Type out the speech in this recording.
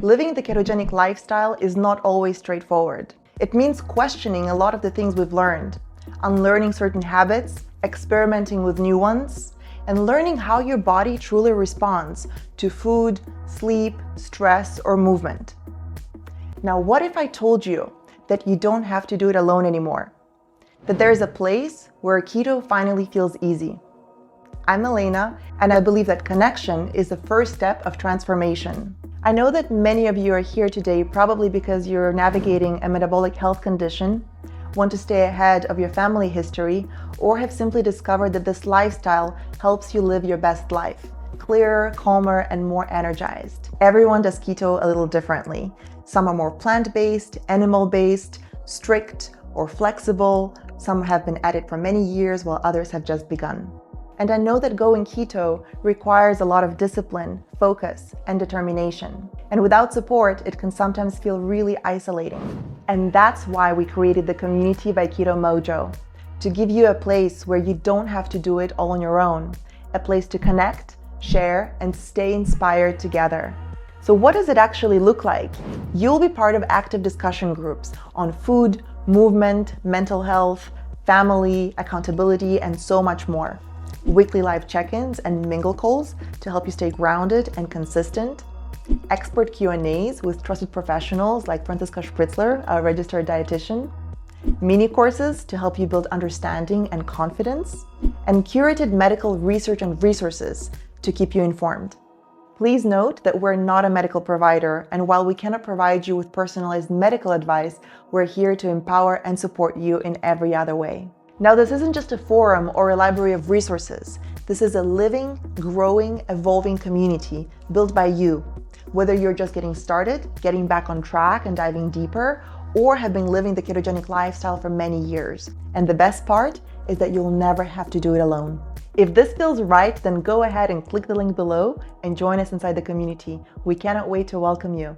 Living the ketogenic lifestyle is not always straightforward. It means questioning a lot of the things we've learned, unlearning certain habits, experimenting with new ones, and learning how your body truly responds to food, sleep, stress, or movement. Now, what if I told you that you don't have to do it alone anymore? That there's a place where keto finally feels easy. I'm Elena, and I believe that connection is the first step of transformation. I know that many of you are here today probably because you're navigating a metabolic health condition, want to stay ahead of your family history, or have simply discovered that this lifestyle helps you live your best life, clearer, calmer, and more energized. Everyone does keto a little differently. Some are more plant-based, animal-based, strict, or flexible. Some have been at it for many years while others have just begun. And I know that going keto requires a lot of discipline, focus, and determination. And without support, it can sometimes feel really isolating. And that's why we created the community by Keto-Mojo, to give you a place where you don't have to do it all on your own, a place to connect, share, and stay inspired together. So what does it actually look like? You'll be part of active discussion groups on food, movement, mental health, family, accountability, and so much more. Weekly live check-ins and mingle calls to help you stay grounded and consistent. Expert Q&As with trusted professionals like Franziska Spritzler, a registered dietitian. Mini courses to help you build understanding and confidence. And curated medical research and resources to keep you informed. Please note that we're not a medical provider, and while we cannot provide you with personalized medical advice, we're here to empower and support you in every other way. Now, this isn't just a forum or a library of resources. This is a living, growing, evolving community built by you. Whether you're just getting started, getting back on track and diving deeper, or have been living the ketogenic lifestyle for many years. And the best part is that you'll never have to do it alone. If this feels right, then go ahead and click the link below and join us inside the community. We cannot wait to welcome you.